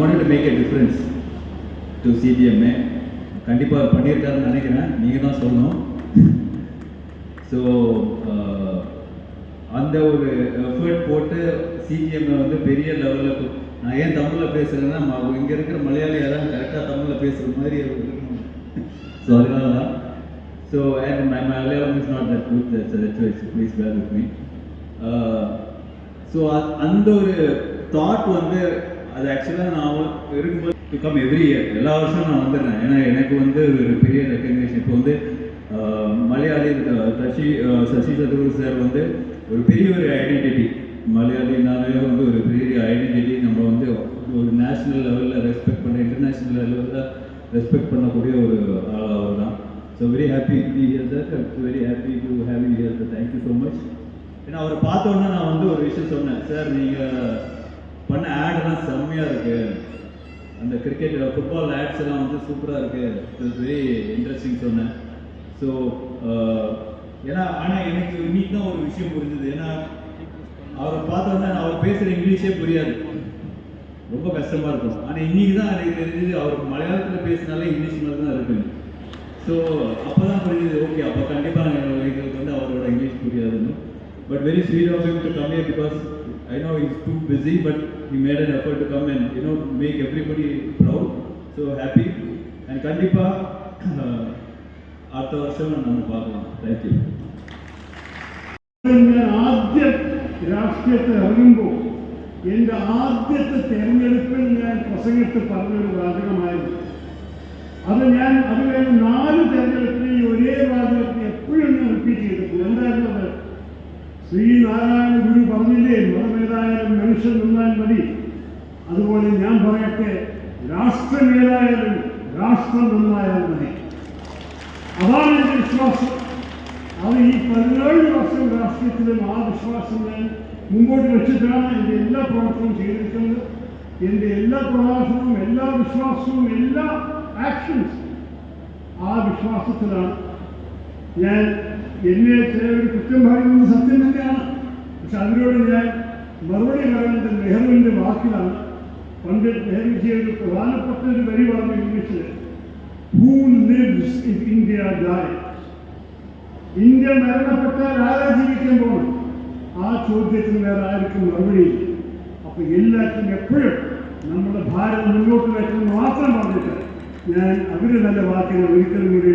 wanted to make a difference to CGMA. கண்டிப்பாக பண்ணியிருக்காருன்னு நினைக்கிறேன், நீங்கள் தான் சொல்லணும். ஸோ அந்த ஒரு எஃபர்ட் போட்டு சிஜிஎம்ஐ வந்து பெரிய லெவலில், நான் ஏன் தமிழில் பேசுகிறேன்னா இங்கே இருக்கிற மலையாளி யாராவது கரெக்டாக தமிழில் பேசுகிற மாதிரி இருக்கணும். ஸோ அதனால தான். So and my Malayalam is not that good, that's why please bear with me. So அந்த ஒரு தாட் வந்து அது ஆக்சுவலாக நான் இருக்கும்போது டு கம் எவ்ரி இயர், எல்லா வருஷமும் நான் வந்துடுறேன். ஏன்னா எனக்கு வந்து ஒரு பெரிய ரெக்கக்னேஷன். இப்போ வந்து மலையாளி சசி சதுர் சார் வந்து ஒரு பெரிய ஒரு ஐடென்டிட்டி, மலையாளினாலே வந்து ஒரு பெரிய ஐடென்டிட்டி. நம்ம வந்து ஒரு நேஷ்னல் லெவலில் ரெஸ்பெக்ட் பண்ண, இன்டர்நேஷ்னல் லெவலில் ரெஸ்பெக்ட் பண்ணக்கூடிய ஒரு ஆள் அவர் தான். So very happy to be here sir, very happy to have you here sir. Thank you so much. ஏன்னா அவரை பார்த்தோன்னே நான் வந்து ஒரு விஷயம் சொன்னேன், சார் நீங்கள் பண்ண ஆடெல்லாம் செம்மையாக இருக்குது, அந்த கிரிக்கெட் ஃபுட்பால் ஆட்ஸ் எல்லாம் வந்து சூப்பராக இருக்குது, இட்ஸ் வெரி இன்ட்ரெஸ்டிங் சொன்னேன். ஸோ ஏன்னா ஆனால் எனக்கு இன்னைக்கு தான் ஒரு விஷயம் புரிஞ்சுது. ஏன்னா அவரை பார்த்தோன்னா அவர் பேசுகிற இங்கிலீஷே புரியாது, ரொம்ப கஷ்டமாக இருக்கும். ஆனால் இன்னைக்கு தான் எனக்கு தெரிஞ்சது அவர் மலையாளத்தில் பேசினாலே இங்கிலீஷ் மாதிரி தான் இருக்குன்னு. ஸோ அப்போ தான் புரிஞ்சுது, ஓகே அப்போ கண்டிப்பாக எங்களுக்கு வந்து அவரோட இங்கிலீஷ் புரியாதுன்னு. But very sweet of him to come here because I know he's too busy, but he made an effort to come and make everybody proud. So happy and kandipa അടുത്ത വർഷം നമ്മൾ பார்க்கலாம். Thank you. ഞാൻ ആദ്യം രാഷ്ട്രീയത്തിൽ ഇറങ്ങുമ്പോൾ എൻ്റെ ആദ്യത്തെ തെരഞ്ഞെടുപ്പിൽ ഞാൻ പ്രസംഗത്തിൽ പറഞ്ഞൊരു വാചകമായിരുന്നു. അത് ഞാൻ അത് കഴിഞ്ഞ് 4 തെരഞ്ഞെടുപ്പിൽ ഒരേ വാചകത്തിൽ എപ്പോഴും ഞാൻ റിപ്പീറ്റ് ചെയ്തിട്ടുണ്ട്. എന്തായിരുന്നു അത്? ശ്രീനാരായണ ഗുരു പറഞ്ഞില്ലേ, മതമേതായാലും മനുഷ്യൻ നിന്നാൽ മതി. അതുപോലെ ഞാൻ പറയട്ടെ, രാഷ്ട്രമേതായാലും രാഷ്ട്രം നന്നായാൽ മതി. അതാണ് എൻ്റെ വിശ്വാസം. അത് ഈ 17 വർഷം രാഷ്ട്രീയത്തിലും ആ വിശ്വാസം ഞാൻ മുമ്പോട്ട് വെച്ചിട്ടാണ് എൻ്റെ എല്ലാ പ്രവർത്തനവും ചെയ്തിരിക്കുന്നത്. എൻ്റെ എല്ലാ പ്രഭാഷണവും, എല്ലാ വിശ്വാസവും, എല്ലാ ആക്ഷൻസും ആ വിശ്വാസത്തിലാണ്. ഞാൻ എന്നെ ചിലവർ കുറ്റം പറയുന്നത് സത്യം തന്നെയാണ്. പക്ഷെ അതിനോട് ഞാൻ മറുപടി പറയുന്നത് നെഹ്റുവിൻ്റെ വാക്കിലാണ്. പണ്ഡിറ്റ് നെഹ്റുജി ഒരു പ്രധാനപ്പെട്ട ഒരു വരി പറഞ്ഞു ഇംഗ്ലീഷിൽ, who lives if India dies. India മരണപ്പെട്ടാൽ ആരാ ജീവിക്കാൻ പോകണം? ആ ചോദ്യത്തിന് വേറെ ആർക്കും മറുപടിയില്ല. അപ്പോൾ എല്ലാവർക്കും എപ്പോഴും നമ്മുടെ ഭാരതം മുന്നോട്ട് വയ്ക്കുന്നത് മാത്രം പറഞ്ഞിട്ട് ഞാൻ അവര് നല്ല വാക്കിനെ ഒരിക്കലും കൂടി